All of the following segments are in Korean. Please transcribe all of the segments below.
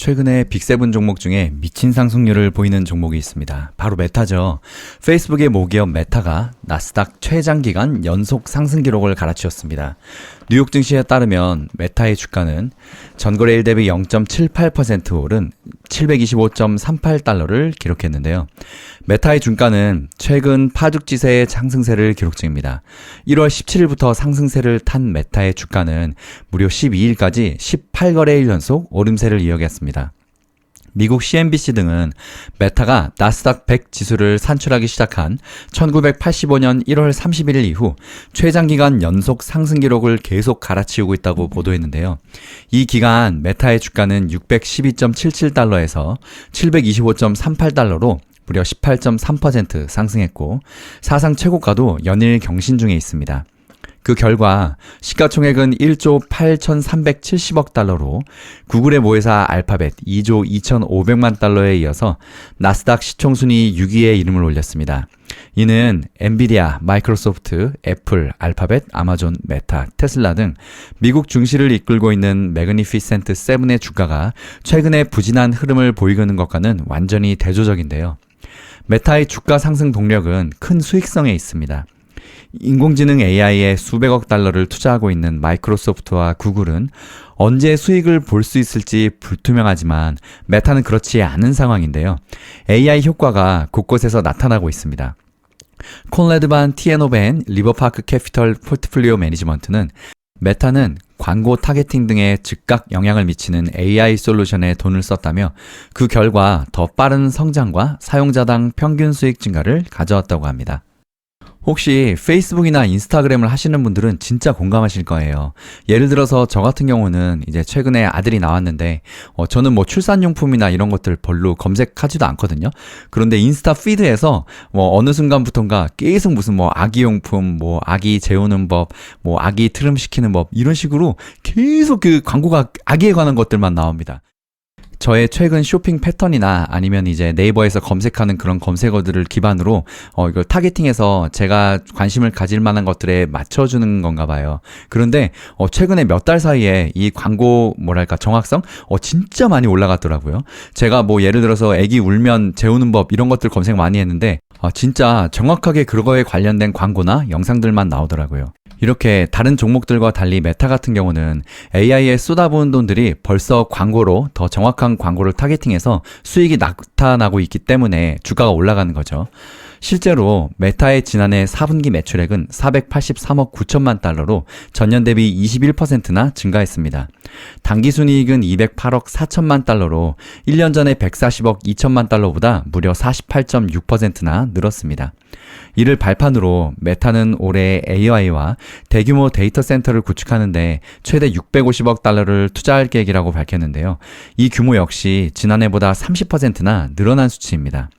최근에 빅7 종목 중에 미친 상승률을 보이는 종목이 있습니다. 바로 메타죠. 페이스북의 모기업 메타가 나스닥 최장기간 연속 상승 기록을 갈아치웠습니다. 뉴욕 증시에 따르면 메타의 주가는 전거래일 대비 0.78% 오른 725.38달러를 기록했는데요. 메타의 주가는 최근 파죽지세의 상승세를 기록 중입니다. 1월 17일부터 상승세를 탄 메타의 주가는 무려 12일까지 18거래일 연속 오름세를 이어갔습니다. 미국 CNBC 등은 메타가 나스닥 100 지수를 산출하기 시작한 1985년 1월 31일 이후 최장기간 연속 상승 기록을 계속 갈아치우고 있다고 보도했는데요. 이 기간 메타의 주가는 612.77달러에서 725.38달러로 무려 18.3% 상승했고 사상 최고가도 연일 경신 중에 있습니다. 그 결과 시가총액은 1조 8,370억 달러로 구글의 모회사 알파벳 2조 2,500만 달러에 이어서 나스닥 시총순위 6위에 이름을 올렸습니다. 이는 엔비디아, 마이크로소프트, 애플, 알파벳, 아마존, 메타, 테슬라 등 미국 증시를 이끌고 있는 매그니피센트 7의 주가가 최근에 부진한 흐름을 보이는 것과는 완전히 대조적인데요. 메타의 주가 상승 동력은 큰 수익성에 있습니다. 인공지능 AI에 수백억 달러를 투자하고 있는 마이크로소프트와 구글은 언제 수익을 볼 수 있을지 불투명하지만 메타는 그렇지 않은 상황인데요. AI 효과가 곳곳에서 나타나고 있습니다. 콘레드 반 티에노벤 리버파크 캐피털 포트폴리오 매니지먼트는 메타는 광고 타겟팅 등에 즉각 영향을 미치는 AI 솔루션에 돈을 썼다며 그 결과 더 빠른 성장과 사용자당 평균 수익 증가를 가져왔다고 합니다. 혹시 페이스북이나 인스타그램을 하시는 분들은 진짜 공감하실 거예요. 예를 들어서 저 같은 경우는 이제 최근에 아들이 나왔는데 저는 뭐 출산용품이나 이런 것들 별로 검색하지도 않거든요. 그런데 인스타 피드에서 어느 순간부터인가 계속 무슨 아기용품, 아기 재우는 법, 아기 트름 시키는 법 이런 식으로 계속 그 광고가 아기에 관한 것들만 나옵니다. 저의 최근 쇼핑 패턴이나 아니면 이제 네이버에서 검색하는 그런 검색어들을 기반으로 이걸 타겟팅해서 제가 관심을 가질 만한 것들에 맞춰주는 건가 봐요. 그런데 최근에 몇 달 사이에 이 광고 정확성 진짜 많이 올라갔더라고요. 제가 예를 들어서 애기 울면 재우는 법 이런 것들 검색 많이 했는데 진짜 정확하게 그거에 관련된 광고나 영상들만 나오더라고요. 이렇게 다른 종목들과 달리 메타 같은 경우는 AI에 쏟아부은 돈들이 벌써 광고로 더 정확한 광고를 타겟팅해서 수익이 나타나고 있기 때문에 주가가 올라가는 거죠. 실제로 메타의 지난해 4분기 매출액은 483억 9천만 달러로 전년 대비 21%나 증가했습니다. 당기순이익은 208억 4천만 달러로 1년 전에 140억 2천만 달러보다 무려 48.6%나 늘었습니다. 이를 발판으로 메타는 올해 AI와 대규모 데이터 센터를 구축하는데 최대 650억 달러를 투자할 계획이라고 밝혔는데요. 이 규모 역시 지난해보다 30%나 늘어난 수치입니다.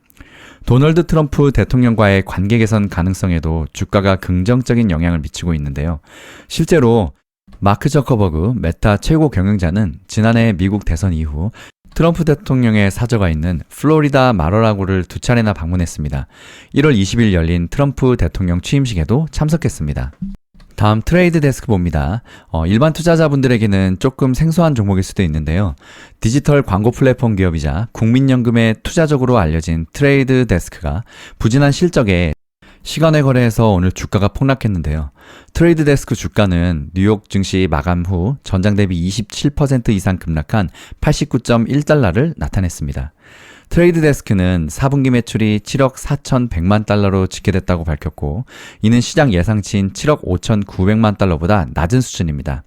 도널드 트럼프 대통령과의 관계 개선 가능성에도 주가가 긍정적인 영향을 미치고 있는데요. 실제로 마크 저커버그 메타 최고 경영자는 지난해 미국 대선 이후 트럼프 대통령의 사저가 있는 플로리다 마러라고를 2차례나 방문했습니다. 1월 20일 열린 트럼프 대통령 취임식에도 참석했습니다. 다음 트레이드 데스크 봅니다. 일반 투자자분들에게는 조금 생소한 종목일 수도 있는데요. 디지털 광고 플랫폼 기업이자 국민연금에 투자적으로 알려진 트레이드 데스크가 부진한 실적에 시간외 거래에서 오늘 주가가 폭락했는데요. 트레이드 데스크 주가는 뉴욕 증시 마감 후 전장 대비 27% 이상 급락한 89.1달러를 나타냈습니다. 트레이드 데스크는 4분기 매출이 7억 4,100만 달러로 집계됐다고 밝혔고 이는 시장 예상치인 7억 5,900만 달러보다 낮은 수준입니다.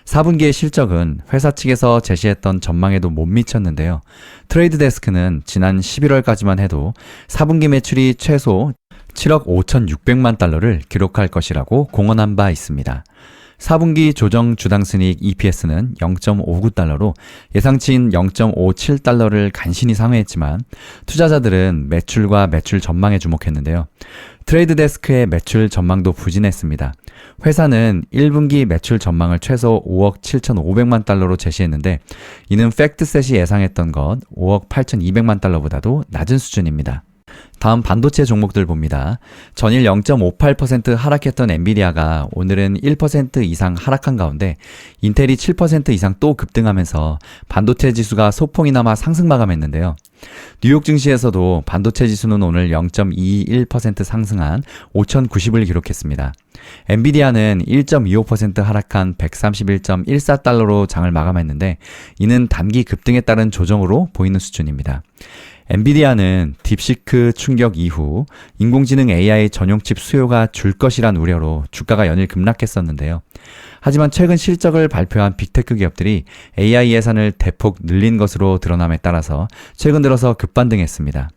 4분기의 실적은 회사 측에서 제시했던 전망에도 못 미쳤는데요. 트레이드 데스크는 지난 11월까지만 해도 4분기 매출이 최소 7억 5,600만 달러를 기록할 것이라고 공언한 바 있습니다. 4분기 조정 주당순이익 EPS는 0.59달러로 예상치인 0.57달러를 간신히 상회했지만 투자자들은 매출과 매출 전망에 주목했는데요. 트레이드 데스크의 매출 전망도 부진했습니다. 회사는 1분기 매출 전망을 최소 5억 7,500만 달러로 제시했는데 이는 팩트셋이 예상했던 것 5억 8,200만 달러보다도 낮은 수준입니다. 다음 반도체 종목들 봅니다. 전일 0.58% 하락했던 엔비디아가 오늘은 1% 이상 하락한 가운데 인텔이 7% 이상 또 급등하면서 반도체 지수가 소폭이나마 상승 마감했는데요. 뉴욕 증시에서도 반도체 지수는 오늘 0.21% 상승한 5,090을 기록했습니다. 엔비디아는 1.25% 하락한 131.14달러로 장을 마감했는데 이는 단기 급등에 따른 조정으로 보이는 수준입니다. 엔비디아는 딥시크 충격 이후 인공지능 AI 전용 칩 수요가 줄 것이란 우려로 주가가 연일 급락했었는데요. 하지만 최근 실적을 발표한 빅테크 기업들이 AI 예산을 대폭 늘린 것으로 드러남에 따라서 최근 들어서 급반등했습니다.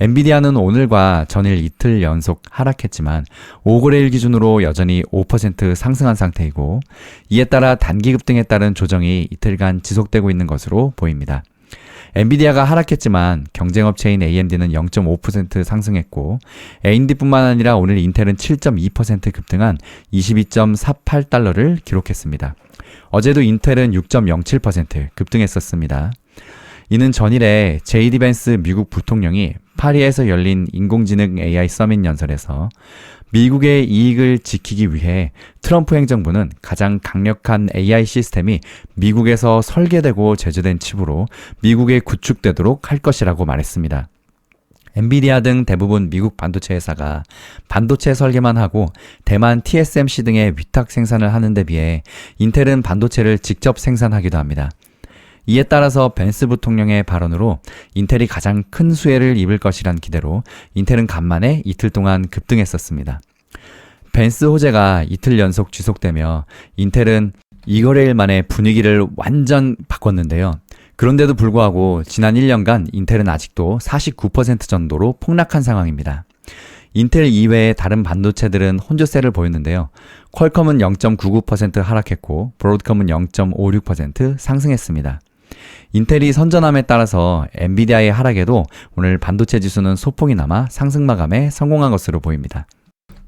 엔비디아는 오늘과 전일 이틀 연속 하락했지만 5거래일 기준으로 여전히 5% 상승한 상태이고 이에 따라 단기 급등에 따른 조정이 이틀간 지속되고 있는 것으로 보입니다. 엔비디아가 하락했지만 경쟁업체인 AMD는 0.5% 상승했고 AMD뿐만 아니라 오늘 인텔은 7.2% 급등한 22.48달러를 기록했습니다. 어제도 인텔은 6.07% 급등했었습니다. 이는 전일에 제이디 벤스 미국 부통령이 파리에서 열린 인공지능 AI 서밋 연설에서 미국의 이익을 지키기 위해 트럼프 행정부는 가장 강력한 AI 시스템이 미국에서 설계되고 제조된 칩으로 미국에 구축되도록 할 것이라고 말했습니다. 엔비디아 등 대부분 미국 반도체 회사가 반도체 설계만 하고 대만 TSMC 등의 위탁 생산을 하는 데 비해 인텔은 반도체를 직접 생산하기도 합니다. 이에 따라서 벤스 부통령의 발언으로 인텔이 가장 큰 수혜를 입을 것이란 기대로 인텔은 간만에 이틀 동안 급등했었습니다. 벤스 호재가 이틀 연속 지속되며 인텔은 2거래일 만에 분위기를 완전 바꿨는데요. 그런데도 불구하고 지난 1년간 인텔은 아직도 49% 정도로 폭락한 상황입니다. 인텔 이외의 다른 반도체들은 혼조세를 보였는데요. 퀄컴은 0.99% 하락했고 브로드컴은 0.56% 상승했습니다. 인텔이 선전함에 따라서 엔비디아의 하락에도 오늘 반도체 지수는 소폭이나마 상승 마감에 성공한 것으로 보입니다.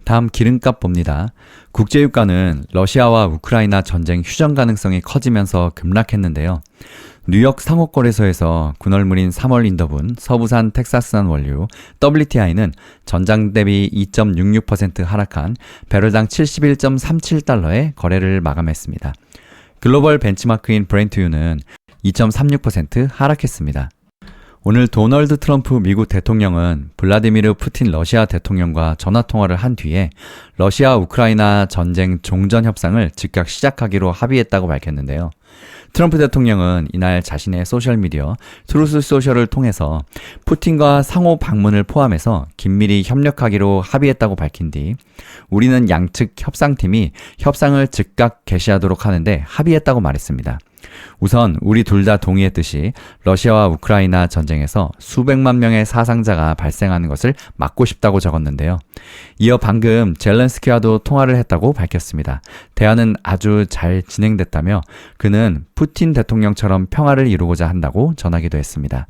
다음 기름값 봅니다. 국제유가는 러시아와 우크라이나 전쟁 휴전 가능성이 커지면서 급락했는데요. 뉴욕 상호거래소에서 군얼물인 3월 인더분 서부산 텍사스산 원유 WTI는 전장 대비 2.66% 하락한 배럴당 71.37달러에 거래를 마감했습니다. 글로벌 벤치마크인 브렌트유는 2.36% 하락했습니다. 오늘 도널드 트럼프 미국 대통령은 블라디미르 푸틴 러시아 대통령과 전화통화를 한 뒤에 러시아 우크라이나 전쟁 종전 협상을 즉각 시작하기로 합의했다고 밝혔는데요. 트럼프 대통령은 이날 자신의 소셜미디어 트루스 소셜을 통해서 푸틴과 상호 방문을 포함해서 긴밀히 협력하기로 합의했다고 밝힌 뒤 우리는 양측 협상팀이 협상을 즉각 개시하도록 하는데 합의했다고 말했습니다. 우선 우리 둘 다 동의했듯이 러시아와 우크라이나 전쟁에서 수백만 명의 사상자가 발생하는 것을 막고 싶다고 적었는데요. 이어 방금 젤렌스키와도 통화를 했다고 밝혔습니다. 대화는 아주 잘 진행됐다며 그는 푸틴 대통령처럼 평화를 이루고자 한다고 전하기도 했습니다.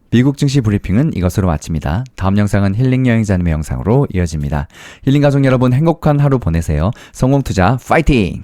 미국 증시 브리핑은 이것으로 마칩니다. 다음 영상은 힐링 여행자님의 영상으로 이어집니다. 힐링 가족 여러분 행복한 하루 보내세요. 성공투자 파이팅!